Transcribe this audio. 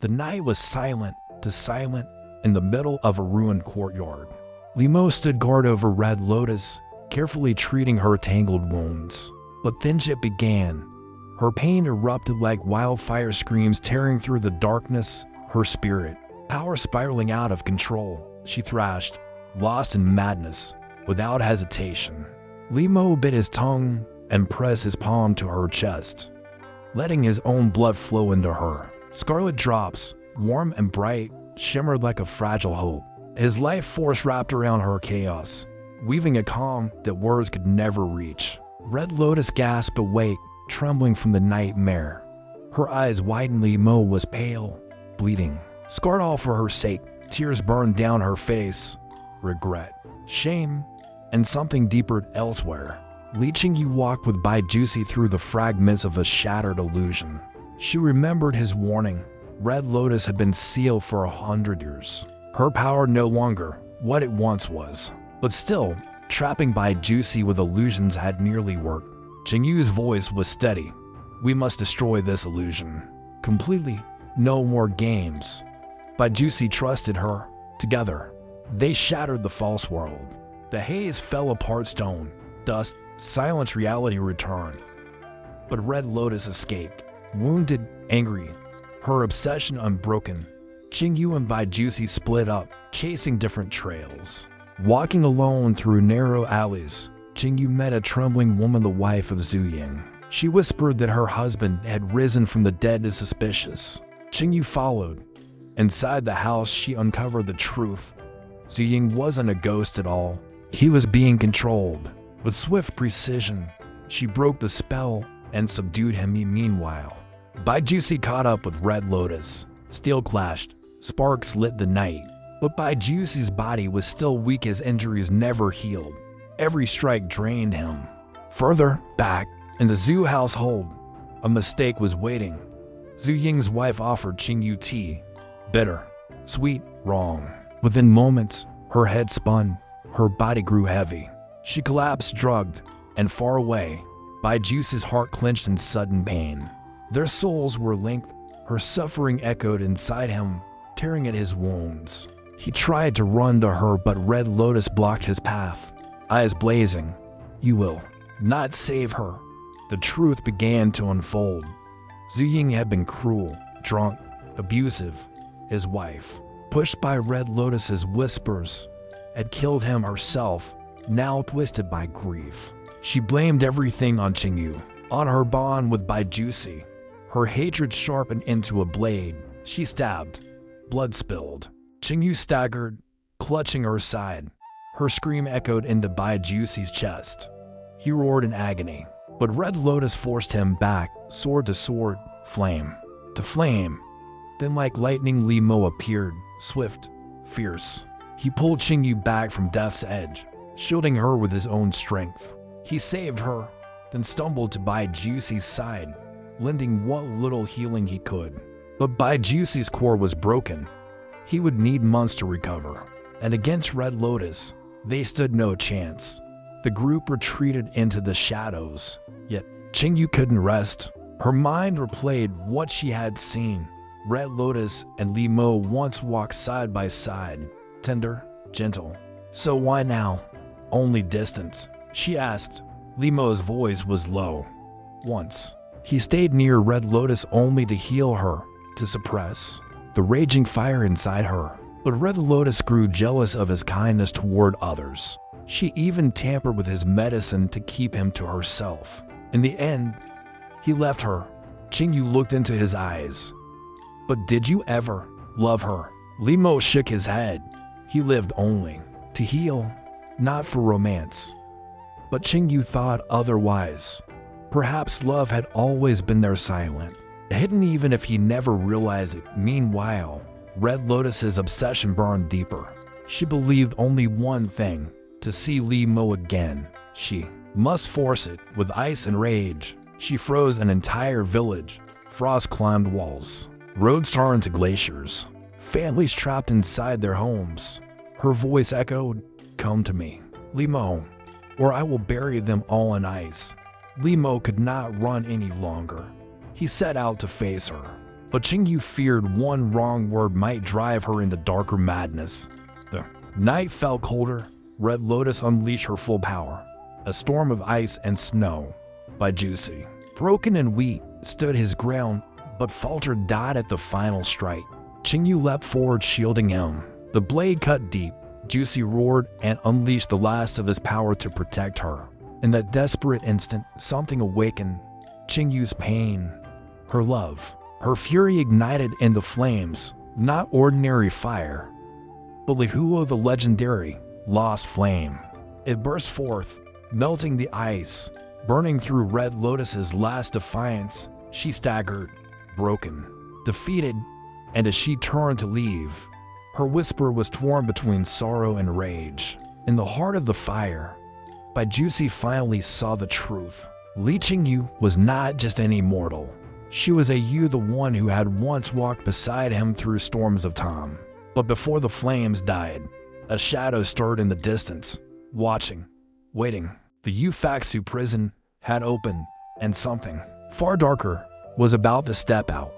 The night was silent in the middle of a ruined courtyard. Li Mo stood guard over Red Lotus, carefully treating her tangled wounds. But then shit began. Her pain erupted like wildfire screams tearing through the darkness, her spirit, power spiraling out of control. She thrashed, lost in madness, without hesitation. Li Mo bit his tongue and pressed his palm to her chest, letting his own blood flow into her. Scarlet drops, warm and bright, shimmered like a fragile hope. His life force wrapped around her chaos, weaving a calm that words could never reach. Red Lotus gasped awake, trembling from the nightmare. Her eyes widened. Li Mo was pale, bleeding. Scarred all for her sake, tears burned down her face. Regret, shame, and something deeper elsewhere. Qingyue walked with Bai Jiusi through the fragments of a shattered illusion. She remembered his warning. Red Lotus had been sealed for 100 years. Her power no longer what it once was. But still, trapping Bai Jiusi with illusions had nearly worked. Qingyue's voice was steady. We must destroy this illusion. Completely. No more games. Bai Jiusi trusted her. Together, they shattered the false world. The haze fell apart, stone, dust, silent reality returned. But Red Lotus escaped. Wounded, angry, her obsession unbroken. Qingyue and Bai Jiusi split up, chasing different trails. Walking alone through narrow alleys, Qingyue met a trembling woman, the wife of Jiang. She whispered that her husband had risen from the dead as suspicious. Qingyue followed. Inside the house, she uncovered the truth. Jiang wasn't a ghost at all. He was being controlled. With swift precision, she broke the spell and subdued him. Meanwhile, Bai Jiusi caught up with Red Lotus. Steel clashed. Sparks lit the night. But Bai Jiusi's body was still weak, his injuries never healed. Every strike drained him. Further back, in the Zhu household, a mistake was waiting. Ying's wife offered Qingyue tea. Bitter, sweet, wrong. Within moments, her head spun, her body grew heavy. She collapsed, drugged, and far away, Bai Jiusi's heart clenched in sudden pain. Their souls were linked. Her suffering echoed inside him, tearing at his wounds. He tried to run to her, but Red Lotus blocked his path, eyes blazing. You will not save her. The truth began to unfold. Ying had been cruel, drunk, abusive. His wife, pushed by Red Lotus's whispers, had killed him herself, now twisted by grief. She blamed everything on Qingyue, on her bond with Bai Jiusi. Her hatred sharpened into a blade. She stabbed. Blood spilled. Qingyue staggered, clutching her side. Her scream echoed into Bai Jiusi's chest. He roared in agony, but Red Lotus forced him back, sword to sword, flame to flame. Then like lightning, Li Mo appeared, swift, fierce. He pulled Qingyue back from death's edge, shielding her with his own strength. He saved her, then stumbled to Bai Jiusi's side, lending what little healing he could. But Bai Jiusi's core was broken. He would need months to recover, and against Red Lotus, they stood no chance. The group retreated into the shadows, yet Qingyue couldn't rest. Her mind replayed what she had seen. Red Lotus and Li Mo once walked side by side, tender, gentle. So why now? Only distance, she asked. Li Mo's voice was low. Once, he stayed near Red Lotus only to heal her, to suppress the raging fire inside her. But Red Lotus grew jealous of his kindness toward others. She even tampered with his medicine to keep him to herself. In the end, he left her. Qingyue looked into his eyes. But did you ever love her? Li Mo shook his head. He lived only to heal, not for romance. But Qingyue thought otherwise. Perhaps love had always been there, silent, hidden, even if he never realized it. Meanwhile, Red Lotus's obsession burned deeper. She believed only one thing: to see Li Mo again. She must force it. With ice and rage, she froze an entire village. Frost climbed walls. Roads turned to glaciers. Families trapped inside their homes. Her voice echoed, "Come to me, Li Mo, or I will bury them all in ice." Li Mo could not run any longer. He set out to face her. But Qingyue feared one wrong word might drive her into darker madness. The night fell colder. Red Lotus unleashed her full power. A storm of ice and snow. Bai Jiusi, broken and weak, stood his ground, but faltered died at the final strike. Qingyue leapt forward, shielding him. The blade cut deep. Jiusi roared and unleashed the last of his power to protect her. In that desperate instant, something awakened. Qingyue's pain, her love. Her fury ignited into flames, not ordinary fire, but Lihuo, the legendary, lost flame. It burst forth, melting the ice, burning through Red Lotus's last defiance. She staggered, broken, defeated, and as she turned to leave, her whisper was torn between sorrow and rage. In the heart of the fire, Bai Jiusi finally saw the truth. Li Qingyue was not just any mortal. She was the one who had once walked beside him through storms of time. But before the flames died, a shadow stirred in the distance, watching, waiting. The Yufaxu prison had opened, and something far darker was about to step out.